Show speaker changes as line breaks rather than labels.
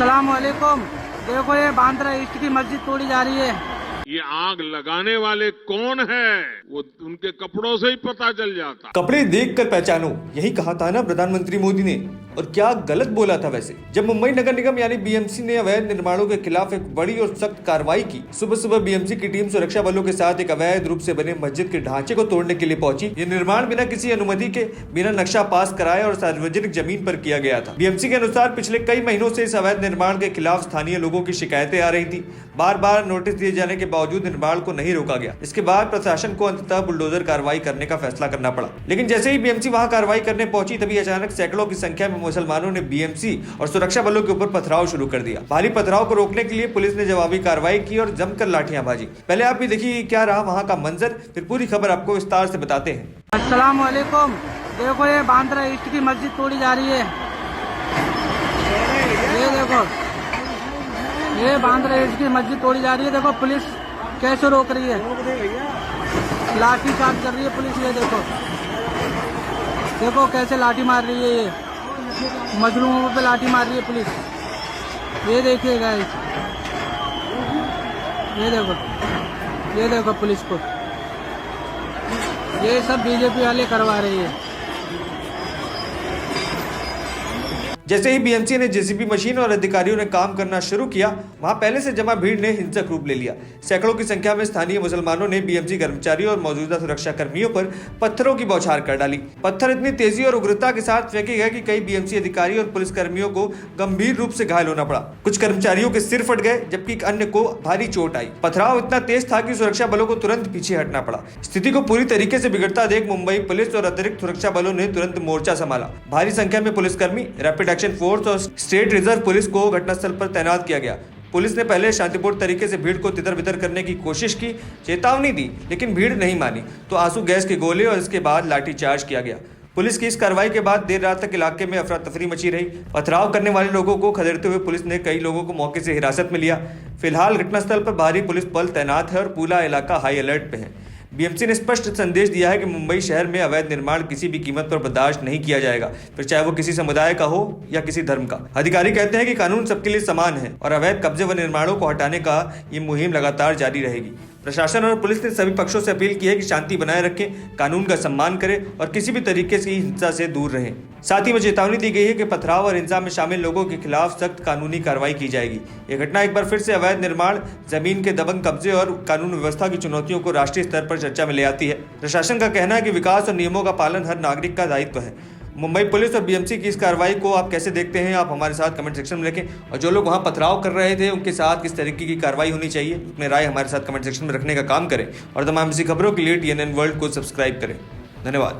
अस्सलाम वालेकुम। देखो ये बांद्रा ईस्ट की मस्जिद तोड़ी जा रही है।
ये आग लगाने वाले कौन है वो उनके कपड़ों से ही पता चल जाता।
कपड़े देखकर पहचानो, यही कहा था ना प्रधानमंत्री मोदी ने। और क्या गलत बोला था वैसे, जब मुंबई नगर निगम यानी बीएमसी ने अवैध निर्माणों के खिलाफ एक बड़ी और सख्त कार्रवाई की। सुबह सुबह बीएमसी की टीम सुरक्षा बलों के साथ एक अवैध रूप से बने मस्जिद के ढांचे को तोड़ने के लिए पहुंची। ये निर्माण बिना किसी अनुमति के, बिना नक्शा पास कराए और सार्वजनिक जमीन पर किया गया था। बीएमसी के अनुसार पिछले कई महीनों से इस अवैध निर्माण के खिलाफ स्थानीय लोगों की शिकायतें आ रही थी। बार बार नोटिस दिए जाने के बावजूद निर्माण को नहीं रोका गया। इसके बाद प्रशासन को अंततः बुलडोजर कार्रवाई करने का फैसला करना पड़ा। लेकिन जैसे ही बीएमसी वहां कार्रवाई करने पहुंची, तभी अचानक सैकड़ों की संख्या में मुसलमानों ने बीएमसी और सुरक्षा बलों के ऊपर पथराव शुरू कर दिया। भारी पथराव को रोकने के लिए पुलिस ने जवाबी कार्रवाई की और जमकर लाठियां बाजी। पहले आप भी देखिए क्या रहा वहां का मंजर, फिर पूरी खबर आपको विस्तार से बताते हैं।
अस्सलाम वालेकुम। देखो ये बांद्रा ईस्ट की मस्जिद तोड़ी जा रही है। ये देखो, ये बांद्रा ईस्ट की मस्जिद तोड़ी जा रही है। देखो पुलिस कैसे रोक रही है, लाठी चार्ज कर रही है पुलिस। ये देखो, देखो कैसे लाठी मार रही है, ये मजलूमों पे लाठी मार रही है पुलिस। ये देखिए गाइस, ये देखो पुलिस को, ये सब बीजेपी वाले करवा रही है।
जैसे ही बीएमसी ने जेसीबी मशीन और अधिकारियों ने काम करना शुरू किया, वहां पहले से जमा भीड़ ने हिंसक रूप ले लिया। सैकड़ों की संख्या में स्थानीय मुसलमानों ने बीएमसी कर्मचारियों और मौजूदा सुरक्षा कर्मियों पर पत्थरों की बौछार कर डाली। पत्थर इतनी तेजी और उग्रता के साथ फेंके गए कि कई बीएमसी अधिकारी और पुलिस कर्मियों को गंभीर रूप से घायल होना पड़ा। कुछ कर्मचारियों के सिर फट गए, जबकि अन्य को भारी चोट आई। पथराव इतना तेज था कि सुरक्षा बलों को तुरंत पीछे हटना पड़ा। स्थिति को पूरी तरीके से बिगड़ता देख मुंबई पुलिस और अतिरिक्त सुरक्षा बलों ने तुरंत मोर्चा संभाला। भारी संख्या में पुलिसकर्मी, रैपिड फोर्स और स्टेट रिजर्व पुलिस को घटनास्थल पर तैनात किया गया। पुलिस ने पहले शांतिपूर्ण तरीके से भीड़ को तितर-बितर करने की कोशिश की, चेतावनी दी, लेकिन भीड़ नहीं मानी तो आंसू गैस के गोले और इसके बाद लाठीचार्ज किया गया। पुलिस की इस कार्रवाई के बाद देर रात तक इलाके में अफरा तफरी मची रही। पथराव करने वाले लोगों को खदेड़ते हुए पुलिस ने कई लोगों को मौके से हिरासत में लिया। फिलहाल घटनास्थल पर भारी पुलिस बल तैनात है और पूरा इलाका हाई अलर्ट पे है। बीएमसी ने स्पष्ट संदेश दिया है कि मुंबई शहर में अवैध निर्माण किसी भी कीमत पर बर्दाश्त नहीं किया जाएगा, फिर चाहे वो किसी समुदाय का हो या किसी धर्म का। अधिकारी कहते हैं कि कानून सबके लिए समान है और अवैध कब्जे व निर्माणों को हटाने का ये मुहिम लगातार जारी रहेगी। प्रशासन और पुलिस ने सभी पक्षों से अपील की है कि शांति बनाए रखें, कानून का सम्मान करें और किसी भी तरीके से हिंसा से दूर रहें। साथ ही में चेतावनी दी गई है कि पथराव और हिंसा में शामिल लोगों के खिलाफ सख्त कानूनी कार्रवाई की जाएगी। यह घटना एक बार फिर से अवैध निर्माण, जमीन के दबंग कब्जे और कानून व्यवस्था की चुनौतियों को राष्ट्रीय स्तर पर चर्चा में ले आती है। प्रशासन का कहना है कि विकास और नियमों का पालन हर नागरिक का दायित्व है। मुंबई पुलिस और बीएमसी की इस कार्रवाई को आप कैसे देखते हैं, आप हमारे साथ कमेंट सेक्शन में लिखें। और जो लोग वहां पथराव कर रहे थे उनके साथ किस तरीके की कार्रवाई होनी चाहिए, अपनी राय हमारे साथ कमेंट सेक्शन में रखने का काम करें। और तमाम ऐसी खबरों के लिए TNN वर्ल्ड को सब्सक्राइब करें। धन्यवाद।